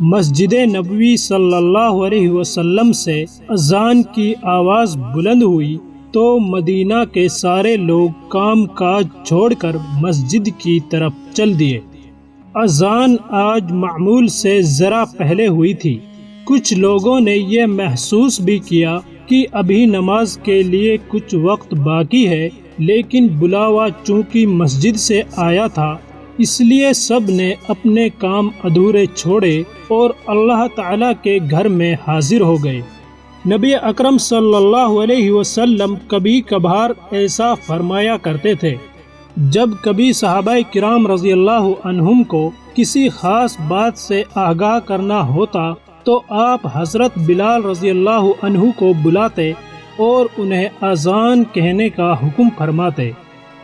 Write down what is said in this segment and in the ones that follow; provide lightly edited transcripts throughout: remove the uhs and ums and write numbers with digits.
مسجد نبوی صلی اللہ علیہ وسلم سے اذان کی آواز بلند ہوئی تو مدینہ کے سارے لوگ کام کاج چھوڑ کر مسجد کی طرف چل دیے۔ اذان آج معمول سے ذرا پہلے ہوئی تھی۔ کچھ لوگوں نے یہ محسوس بھی کیا کہ ابھی نماز کے لیے کچھ وقت باقی ہے، لیکن بلاوا چونکہ مسجد سے آیا تھا اس لیے سب نے اپنے کام ادھورے چھوڑے اور اللہ تعالیٰ کے گھر میں حاضر ہو گئے۔ نبی اکرم صلی اللہ علیہ وسلم کبھی کبھار ایسا فرمایا کرتے تھے، جب کبھی صحابہ کرام رضی اللہ عنہم کو کسی خاص بات سے آگاہ کرنا ہوتا تو آپ حضرت بلال رضی اللہ عنہ کو بلاتے اور انہیں اذان کہنے کا حکم فرماتے۔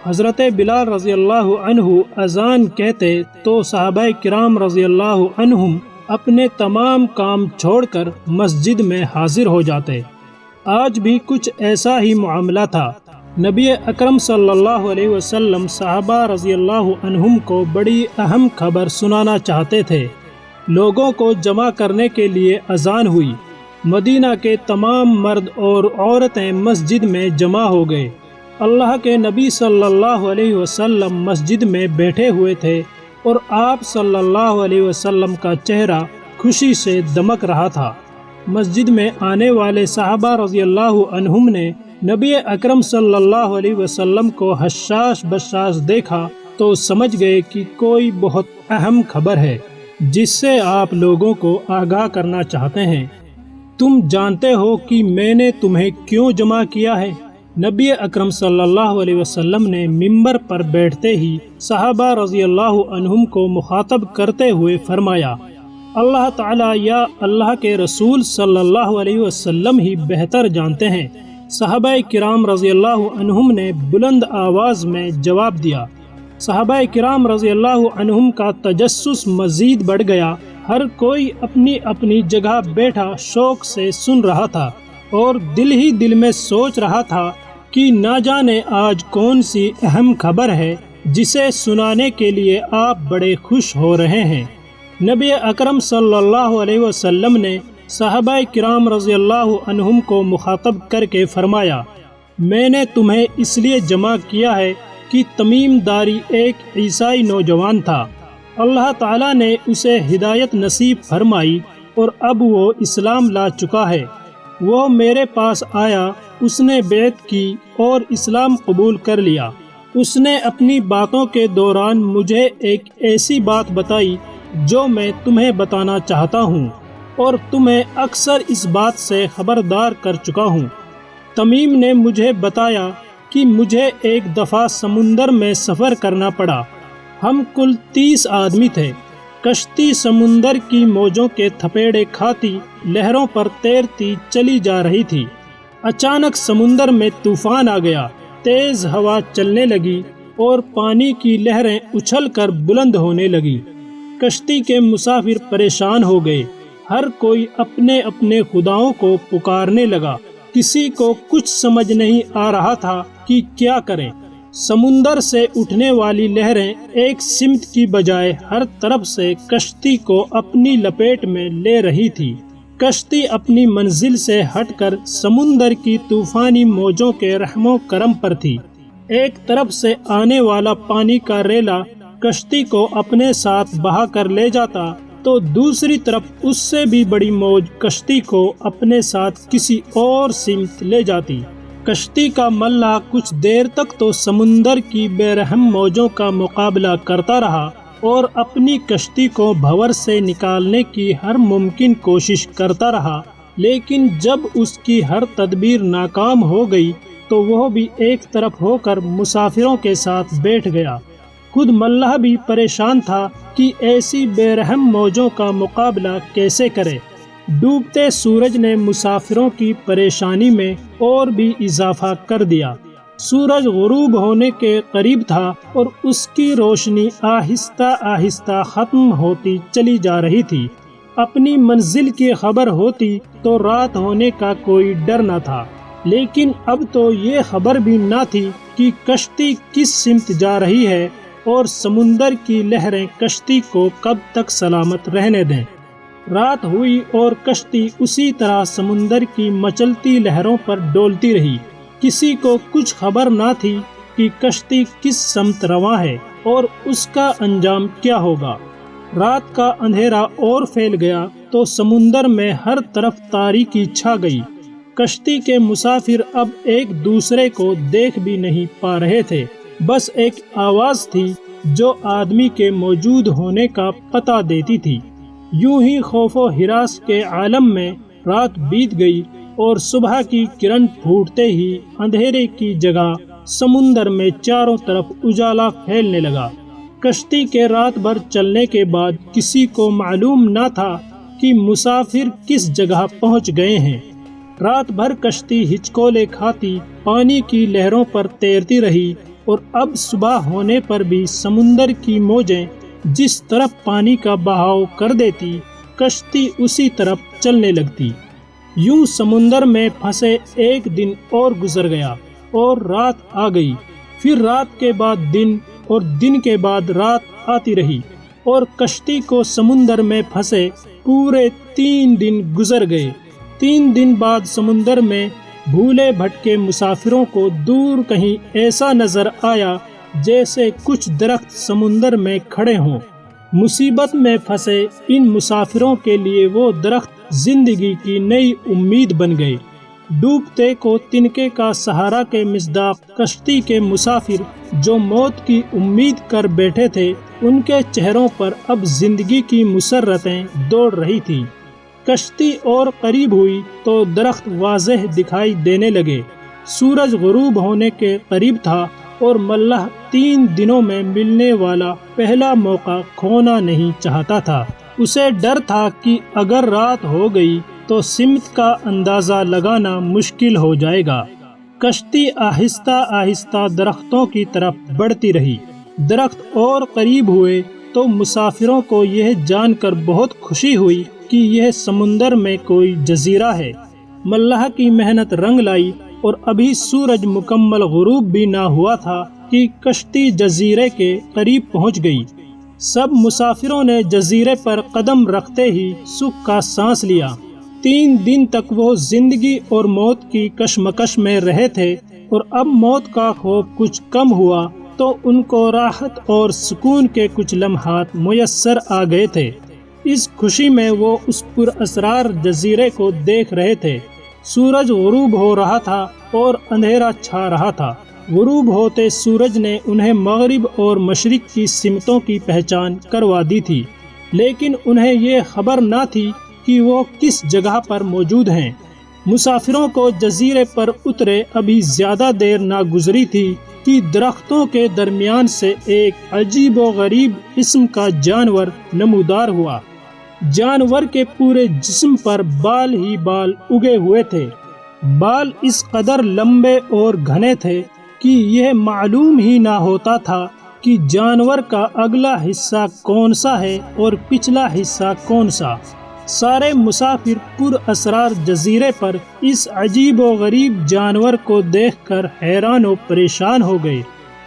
حضرت بلال رضی اللہ عنہ اذان کہتے تو صحابہ کرام رضی اللہ عنہم اپنے تمام کام چھوڑ کر مسجد میں حاضر ہو جاتے۔ آج بھی کچھ ایسا ہی معاملہ تھا۔ نبی اکرم صلی اللہ علیہ وسلم صحابہ رضی اللہ عنہم کو بڑی اہم خبر سنانا چاہتے تھے۔ لوگوں کو جمع کرنے کے لیے اذان ہوئی۔ مدینہ کے تمام مرد اور عورتیں مسجد میں جمع ہو گئے۔ اللہ کے نبی صلی اللہ علیہ وسلم مسجد میں بیٹھے ہوئے تھے اور آپ صلی اللہ علیہ وسلم کا چہرہ خوشی سے دمک رہا تھا۔ مسجد میں آنے والے صحابہ رضی اللہ عنہم نے نبی اکرم صلی اللہ علیہ وسلم کو حشاش بشاش دیکھا تو سمجھ گئے کہ کوئی بہت اہم خبر ہے جس سے آپ لوگوں کو آگاہ کرنا چاہتے ہیں۔ تم جانتے ہو کہ میں نے تمہیں کیوں جمع کیا ہے؟ نبی اکرم صلی اللہ علیہ وسلم نے منبر پر بیٹھتے ہی صحابہ رضی اللہ عنہم کو مخاطب کرتے ہوئے فرمایا، اللہ تعالیٰ یا اللہ کے رسول صلی اللہ علیہ وسلم ہی بہتر جانتے ہیں۔ صحابہ کرام رضی اللہ عنہم نے بلند آواز میں جواب دیا۔ صحابہ کرام رضی اللہ عنہم کا تجسس مزید بڑھ گیا۔ ہر کوئی اپنی اپنی جگہ بیٹھا شوق سے سن رہا تھا اور دل ہی دل میں سوچ رہا تھا کہ نہ جانے آج کون سی اہم خبر ہے جسے سنانے کے لیے آپ بڑے خوش ہو رہے ہیں۔ نبی اکرم صلی اللہ علیہ وسلم نے صحابہ کرام رضی اللہ عنہم کو مخاطب کر کے فرمایا، میں نے تمہیں اس لیے جمع کیا ہے کہ تمیم داری ایک عیسائی نوجوان تھا۔ اللہ تعالیٰ نے اسے ہدایت نصیب فرمائی اور اب وہ اسلام لا چکا ہے۔ وہ میرے پاس آیا، اس نے بیعت کی اور اسلام قبول کر لیا۔ اس نے اپنی باتوں کے دوران مجھے ایک ایسی بات بتائی جو میں تمہیں بتانا چاہتا ہوں اور تمہیں اکثر اس بات سے خبردار کر چکا ہوں۔ تمیم نے مجھے بتایا کہ مجھے ایک دفعہ سمندر میں سفر کرنا پڑا۔ ہم کل 30 آدمی تھے۔ کشتی سمندر کی موجوں کے تھپیڑے کھاتی لہروں پر تیرتی چلی جا رہی تھی۔ اچانک سمندر میں طوفان آ گیا، تیز ہوا چلنے لگی اور پانی کی لہریں اچھل کر بلند ہونے لگی۔ کشتی کے مسافر پریشان ہو گئے۔ ہر کوئی اپنے اپنے خداؤں کو پکارنے لگا۔ کسی کو کچھ سمجھ نہیں آ رہا تھا کہ کیا کریں۔ سمندر سے اٹھنے والی لہریں ایک سمت کی بجائے ہر طرف سے کشتی کو اپنی لپیٹ میں لے رہی تھی۔ کشتی اپنی منزل سے ہٹ کر سمندر کی طوفانی موجوں کے رحم و کرم پر تھی۔ ایک طرف سے آنے والا پانی کا ریلا کشتی کو اپنے ساتھ بہا کر لے جاتا تو دوسری طرف اس سے بھی بڑی موج کشتی کو اپنے ساتھ کسی اور سمت لے جاتی۔ کشتی کا ملح کچھ دیر تک تو سمندر کی بے رحم موجوں کا مقابلہ کرتا رہا اور اپنی کشتی کو بھنور سے نکالنے کی ہر ممکن کوشش کرتا رہا، لیکن جب اس کی ہر تدبیر ناکام ہو گئی تو وہ بھی ایک طرف ہو کر مسافروں کے ساتھ بیٹھ گیا۔ خود ملح بھی پریشان تھا کہ ایسی بے رحم موجوں کا مقابلہ کیسے کرے۔ ڈوبتے سورج نے مسافروں کی پریشانی میں اور بھی اضافہ کر دیا۔ سورج غروب ہونے کے قریب تھا اور اس کی روشنی آہستہ آہستہ ختم ہوتی چلی جا رہی تھی۔ اپنی منزل کی خبر ہوتی تو رات ہونے کا کوئی ڈر نہ تھا، لیکن اب تو یہ خبر بھی نہ تھی کہ کشتی کس سمت جا رہی ہے اور سمندر کی لہریں کشتی کو کب تک سلامت رہنے دیں۔ رات ہوئی اور کشتی اسی طرح سمندر کی مچلتی لہروں پر ڈولتی رہی۔ کسی کو کچھ خبر نہ تھی کہ کشتی کس سمت رواں ہے اور اس کا انجام کیا ہوگا۔ رات کا اندھیرا اور پھیل گیا تو سمندر میں ہر طرف تاریکی چھا گئی۔ کشتی کے مسافر اب ایک دوسرے کو دیکھ بھی نہیں پا رہے تھے، بس ایک آواز تھی جو آدمی کے موجود ہونے کا پتہ دیتی تھی۔ یوں ہی خوف و ہراس کے عالم میں رات بیت گئی اور صبح کی کرن پھوٹتے ہی اندھیرے کی جگہ سمندر میں چاروں طرف اجالا پھیلنے لگا۔ کشتی کے رات بھر چلنے کے بعد کسی کو معلوم نہ تھا کہ مسافر کس جگہ پہنچ گئے ہیں۔ رات بھر کشتی ہچکولے کھاتی پانی کی لہروں پر تیرتی رہی اور اب صبح ہونے پر بھی سمندر کی موجیں جس طرف پانی کا بہاؤ کر دیتی، کشتی اسی طرف چلنے لگتی۔ یوں سمندر میں پھنسے ایک دن اور گزر گیا اور رات آ گئی، پھر رات کے بعد دن اور دن کے بعد رات آتی رہی اور کشتی کو سمندر میں پھنسے پورے 3 دن گزر گئے۔ 3 دن بعد سمندر میں بھولے بھٹکے مسافروں کو دور کہیں ایسا نظر آیا جیسے کچھ درخت سمندر میں کھڑے ہوں۔ مصیبت میں پھنسے ان مسافروں کے لیے وہ درخت زندگی کی نئی امید بن گئے۔ ڈوبتے کو تنکے کا سہارا کے مصداق کشتی کے مسافر جو موت کی امید کر بیٹھے تھے، ان کے چہروں پر اب زندگی کی مسرتیں دوڑ رہی تھی۔ کشتی اور قریب ہوئی تو درخت واضح دکھائی دینے لگے۔ سورج غروب ہونے کے قریب تھا اور ملح 3 دنوں میں ملنے والا پہلا موقع کھونا نہیں چاہتا تھا۔ اسے ڈر تھا کہ اگر رات ہو گئی تو سمت کا اندازہ لگانا مشکل ہو جائے گا۔ کشتی آہستہ آہستہ درختوں کی طرف بڑھتی رہی۔ درخت اور قریب ہوئے تو مسافروں کو یہ جان کر بہت خوشی ہوئی کہ یہ سمندر میں کوئی جزیرہ ہے۔ ملح کی محنت رنگ لائی اور ابھی سورج مکمل غروب بھی نہ ہوا تھا کہ کشتی جزیرے کے قریب پہنچ گئی۔ سب مسافروں نے جزیرے پر قدم رکھتے ہی سکھ کا سانس لیا۔ 3 دن تک وہ زندگی اور موت کی کشمکش میں رہے تھے اور اب موت کا خوف کچھ کم ہوا تو ان کو راحت اور سکون کے کچھ لمحات میسر آ گئے تھے۔ اس خوشی میں وہ اس پر اسرار جزیرے کو دیکھ رہے تھے۔ سورج غروب ہو رہا تھا اور اندھیرا چھا رہا تھا۔ غروب ہوتے سورج نے انہیں مغرب اور مشرق کی سمتوں کی پہچان کروا دی تھی، لیکن انہیں یہ خبر نہ تھی کہ وہ کس جگہ پر موجود ہیں۔ مسافروں کو جزیرے پر اترے ابھی زیادہ دیر نہ گزری تھی کہ درختوں کے درمیان سے ایک عجیب و غریب قسم کا جانور نمودار ہوا۔ جانور کے پورے جسم پر بال ہی بال اگے ہوئے تھے۔ بال اس قدر لمبے اور گھنے تھے کہ یہ معلوم ہی نہ ہوتا تھا کہ جانور کا اگلا حصہ کون سا ہے اور پچھلا حصہ کون سا۔ سارے مسافر پر اسرار جزیرے پر اس عجیب و غریب جانور کو دیکھ کر حیران و پریشان ہو گئے۔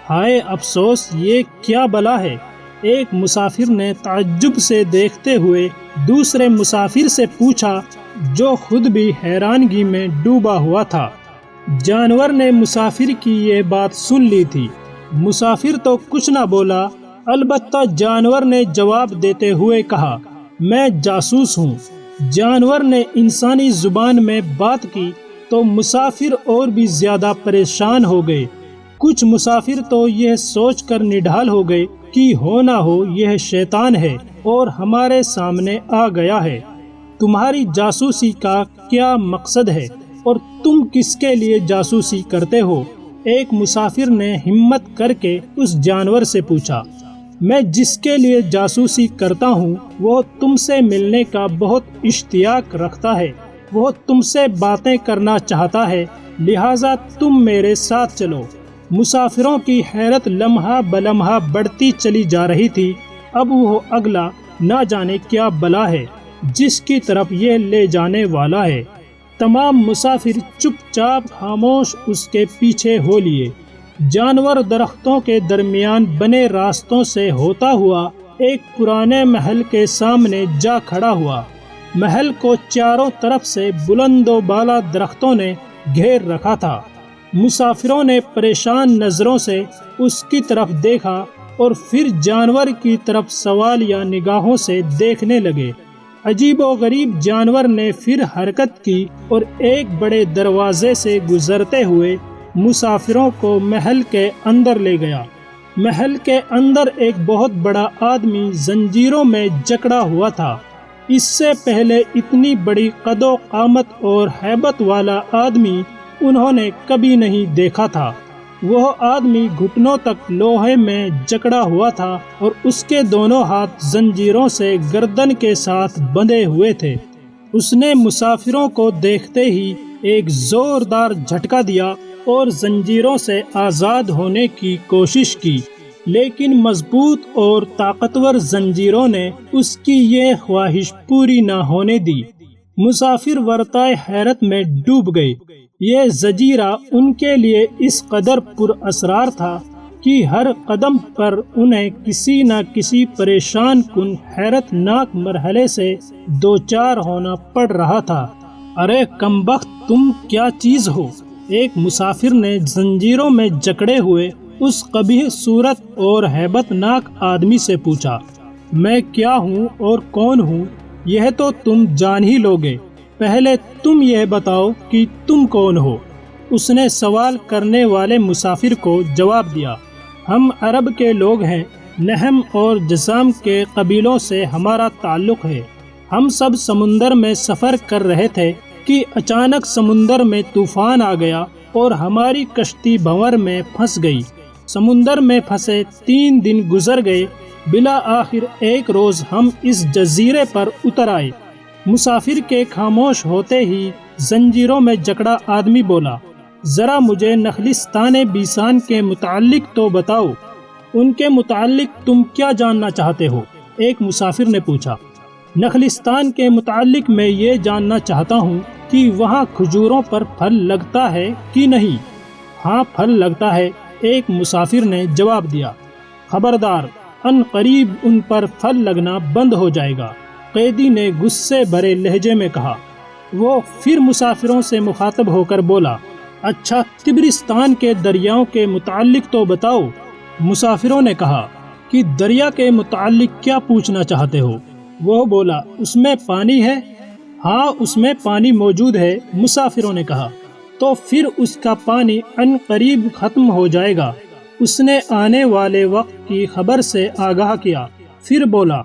ہائے افسوس، یہ کیا بلا ہے؟ ایک مسافر نے تعجب سے دیکھتے ہوئے دوسرے مسافر سے پوچھا، جو خود بھی حیرانگی میں ڈوبا ہوا تھا۔ جانور نے مسافر کی یہ بات سن لی تھی۔ مسافر تو کچھ نہ بولا، البتہ جانور نے جواب دیتے ہوئے کہا، میں جاسوس ہوں۔ جانور نے انسانی زبان میں بات کی تو مسافر اور بھی زیادہ پریشان ہو گئے۔ کچھ مسافر تو یہ سوچ کر نڈھال ہو گئے کہ ہو نہ ہو یہ شیطان ہے اور ہمارے سامنے آ گیا ہے۔ تمہاری جاسوسی کا کیا مقصد ہے اور تم کس کے لیے جاسوسی کرتے ہو؟ ایک مسافر نے ہمت کر کے اس جانور سے پوچھا۔ میں جس کے لیے جاسوسی کرتا ہوں وہ تم سے ملنے کا بہت اشتیاق رکھتا ہے، وہ تم سے باتیں کرنا چاہتا ہے، لہٰذا تم میرے ساتھ چلو۔ مسافروں کی حیرت لمحہ بلمحہ بڑھتی چلی جا رہی تھی۔ اب وہ اگلا نہ جانے کیا بلا ہے جس کی طرف یہ لے جانے والا ہے۔ تمام مسافر چپ چاپ خاموش اس کے پیچھے ہو لیے۔ جانور درختوں کے درمیان بنے راستوں سے ہوتا ہوا ایک پرانے محل کے سامنے جا کھڑا ہوا۔ محل کو چاروں طرف سے بلند و بالا درختوں نے گھیر رکھا تھا۔ مسافروں نے پریشان نظروں سے اس کی طرف دیکھا اور پھر جانور کی طرف سوال یا نگاہوں سے دیکھنے لگے۔ عجیب و غریب جانور نے پھر حرکت کی اور ایک بڑے دروازے سے گزرتے ہوئے مسافروں کو محل کے اندر لے گیا۔ محل کے اندر ایک بہت بڑا آدمی زنجیروں میں جکڑا ہوا تھا۔ اس سے پہلے اتنی بڑی قد و قامت اور ہیبت والا آدمی انہوں نے کبھی نہیں دیکھا تھا۔ وہ آدمی گھٹنوں تک لوہے میں جکڑا ہوا تھا اور اس کے دونوں ہاتھ زنجیروں سے گردن کے ساتھ بندھے ہوئے تھے۔ اس نے مسافروں کو دیکھتے ہی ایک زوردار جھٹکا دیا اور زنجیروں سے آزاد ہونے کی کوشش کی، لیکن مضبوط اور طاقتور زنجیروں نے اس کی یہ خواہش پوری نہ ہونے دی۔ مسافر ورطۂ حیرت میں ڈوب گئے۔ یہ زنجیرہ ان کے لیے اس قدر پر اسرار تھا کہ ہر قدم پر انہیں کسی نہ کسی پریشان کن حیرت ناک مرحلے سے دوچار ہونا پڑ رہا تھا۔ ارے کمبخت، تم کیا چیز ہو؟ ایک مسافر نے زنجیروں میں جکڑے ہوئے اس قبیح صورت اور ہیبت ناک آدمی سے پوچھا۔ میں کیا ہوں اور کون ہوں یہ تو تم جان ہی لوگے، پہلے تم یہ بتاؤ کہ تم کون ہو؟ اس نے سوال کرنے والے مسافر کو جواب دیا، ہم عرب کے لوگ ہیں، نہم اور جسام کے قبیلوں سے ہمارا تعلق ہے۔ ہم سب سمندر میں سفر کر رہے تھے کہ اچانک سمندر میں طوفان آ گیا اور ہماری کشتی بھنور میں پھنس گئی۔ سمندر میں پھنسے 3 دن گزر گئے، بلا آخر ایک روز ہم اس جزیرے پر اتر آئے۔ مسافر کے خاموش ہوتے ہی زنجیروں میں جکڑا آدمی بولا، ذرا مجھے نخلستان بیسان کے متعلق تو بتاؤ، ان کے متعلق تم کیا جاننا چاہتے ہو؟ ایک مسافر نے پوچھا۔ نخلستان کے متعلق میں یہ جاننا چاہتا ہوں کہ وہاں کھجوروں پر پھل لگتا ہے کہ نہیں؟ ہاں پھل لگتا ہے، ایک مسافر نے جواب دیا۔ خبردار، ان قریب ان پر پھل لگنا بند ہو جائے گا، قیدی نے غصے بھرے لہجے میں کہا۔ وہ پھر مسافروں سے مخاطب ہو کر بولا، اچھا طبرستان کے دریاؤں کے متعلق تو بتاؤ۔ مسافروں نے کہا کہ دریا کے متعلق کیا پوچھنا چاہتے ہو؟ وہ بولا، اس میں پانی ہے؟ ہاں اس میں پانی موجود ہے، مسافروں نے کہا۔ تو پھر اس کا پانی ان قریب ختم ہو جائے گا۔ اس نے آنے والے وقت کی خبر سے آگاہ کیا، پھر بولا،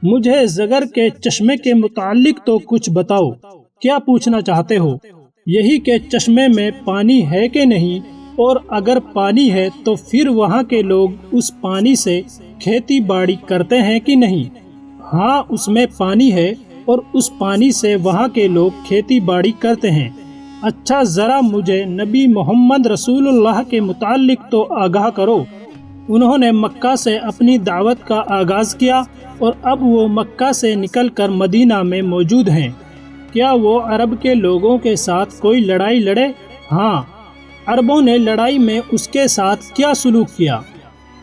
مجھے زگر کے چشمے کے متعلق تو کچھ بتاؤ، کیا پوچھنا چاہتے ہو؟ یہی کہ چشمے میں پانی ہے کہ نہیں، اور اگر پانی ہے تو پھر وہاں کے لوگ اس پانی سے کھیتی باڑی کرتے ہیں کہ نہیں؟ ہاں اس میں پانی ہے اور اس پانی سے وہاں کے لوگ کھیتی باڑی کرتے ہیں۔ اچھا ذرا مجھے نبی محمد رسول اللہ کے متعلق تو آگاہ کرو۔ انہوں نے مکہ سے اپنی دعوت کا آغاز کیا اور اب وہ مکہ سے نکل کر مدینہ میں موجود ہیں۔ کیا وہ عرب کے لوگوں کے ساتھ کوئی لڑائی لڑے؟ ہاں۔ عربوں نے لڑائی میں اس کے ساتھ کیا سلوک کیا؟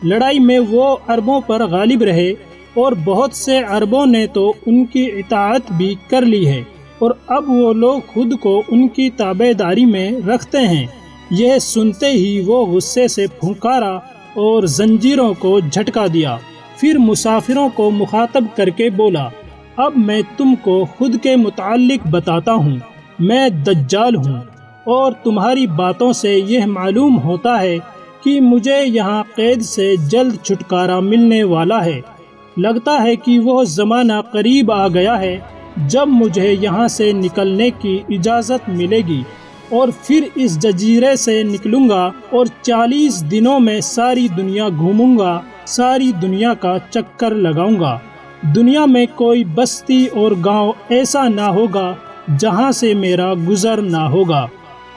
لڑائی میں وہ عربوں پر غالب رہے اور بہت سے عربوں نے تو ان کی اطاعت بھی کر لی ہے، اور اب وہ لوگ خود کو ان کی تابع داری میں رکھتے ہیں۔ یہ سنتے ہی وہ غصے سے پھنکارا اور زنجیروں کو جھٹکا دیا۔ پھر مسافروں کو مخاطب کر کے بولا، اب میں تم کو خود کے متعلق بتاتا ہوں، میں دجال ہوں، اور تمہاری باتوں سے یہ معلوم ہوتا ہے کہ مجھے یہاں قید سے جلد چھٹکارا ملنے والا ہے۔ لگتا ہے کہ وہ زمانہ قریب آ گیا ہے جب مجھے یہاں سے نکلنے کی اجازت ملے گی، اور پھر اس جزیرے سے نکلوں گا اور 40 دنوں میں ساری دنیا گھوموں گا، ساری دنیا کا چکر لگاؤں گا۔ دنیا میں کوئی بستی اور گاؤں ایسا نہ ہوگا جہاں سے میرا گزر نہ ہوگا۔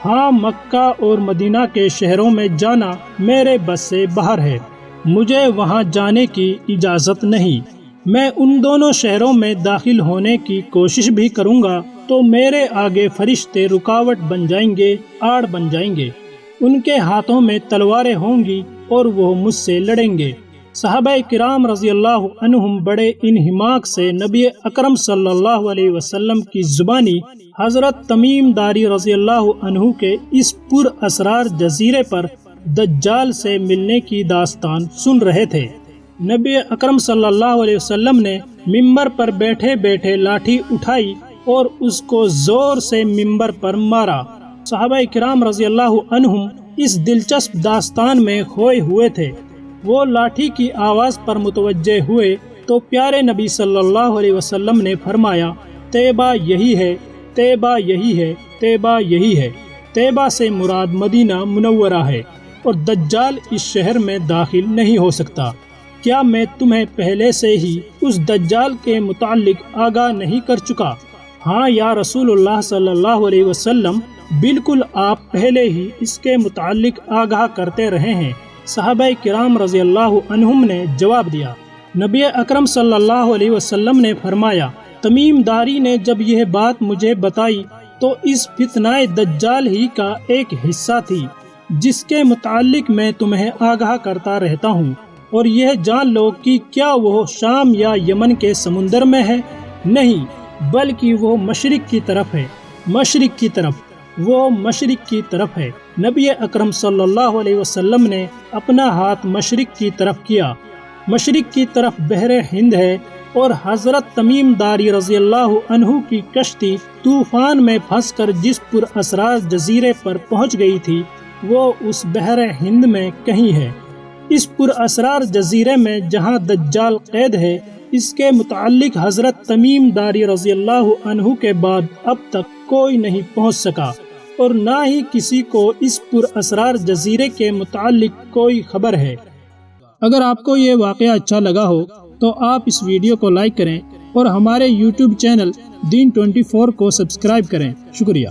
ہاں مکہ اور مدینہ کے شہروں میں جانا میرے بس سے باہر ہے، مجھے وہاں جانے کی اجازت نہیں۔ میں ان دونوں شہروں میں داخل ہونے کی کوشش بھی کروں گا تو میرے آگے فرشتے رکاوٹ بن جائیں گے، آڑ بن جائیں گے۔ ان کے ہاتھوں میں تلواریں ہوں گی اور وہ مجھ سے لڑیں گے۔ صحابہ کرام رضی اللہ عنہم بڑے انہماک سے نبی اکرم صلی اللہ علیہ وسلم کی زبانی حضرت تمیم داری رضی اللہ عنہ کے اس پر اسرار جزیرے پر دجال سے ملنے کی داستان سن رہے تھے۔ نبی اکرم صلی اللہ علیہ وسلم نے ممبر پر بیٹھے بیٹھے لاٹھی اٹھائی اور اس کو زور سے ممبر پر مارا۔ صحابہ کرام رضی اللہ عنہم اس دلچسپ داستان میں کھوئے ہوئے تھے۔ وہ لاٹھی کی آواز پر متوجہ ہوئے تو پیارے نبی صلی اللہ علیہ وسلم نے فرمایا، طیبہ یہی ہے، طیبہ یہی ہے، طیبہ یہی ہے۔ طیبہ سے مراد مدینہ منورہ ہے اور دجال اس شہر میں داخل نہیں ہو سکتا۔ کیا میں تمہیں پہلے سے ہی اس دجال کے متعلق آگاہ نہیں کر چکا؟ ہاں یا رسول اللہ صلی اللہ علیہ وسلم، بالکل آپ پہلے ہی اس کے متعلق آگاہ کرتے رہے ہیں۔ صحابہ کرام رضی اللہ عنہم نے جواب دیا۔ نبی اکرم صلی اللہ علیہ وسلم نے فرمایا، تمیم داری نے جب یہ بات مجھے بتائی تو اس فتنہ دجال ہی کا ایک حصہ تھی جس کے متعلق میں تمہیں آگاہ کرتا رہتا ہوں، اور یہ جان لو کہ کیا وہ شام یا یمن کے سمندر میں ہے؟ نہیں، بلکہ وہ مشرق کی طرف ہے، مشرق کی طرف، وہ مشرق کی طرف ہے۔ نبی اکرم صلی اللہ علیہ وسلم نے اپنا ہاتھ مشرق کی طرف کیا۔ مشرق کی طرف بحر ہند ہے اور حضرت تمیم داری رضی اللہ عنہ کی کشتی طوفان میں پھنس کر جس پر اسرار جزیرے پر پہنچ گئی تھی وہ اس بحر ہند میں کہیں ہے۔ اس پر اسرار جزیرے میں جہاں دجال قید ہے، اس کے متعلق حضرت تمیم داری رضی اللہ عنہ کے بعد اب تک کوئی نہیں پہنچ سکا، اور نہ ہی کسی کو اس پر اسرار جزیرے کے متعلق کوئی خبر ہے۔ اگر آپ کو یہ واقعہ اچھا لگا ہو تو آپ اس ویڈیو کو لائک کریں اور ہمارے YouTube چینل دین 24 کو سبسکرائب کریں۔ شکریہ۔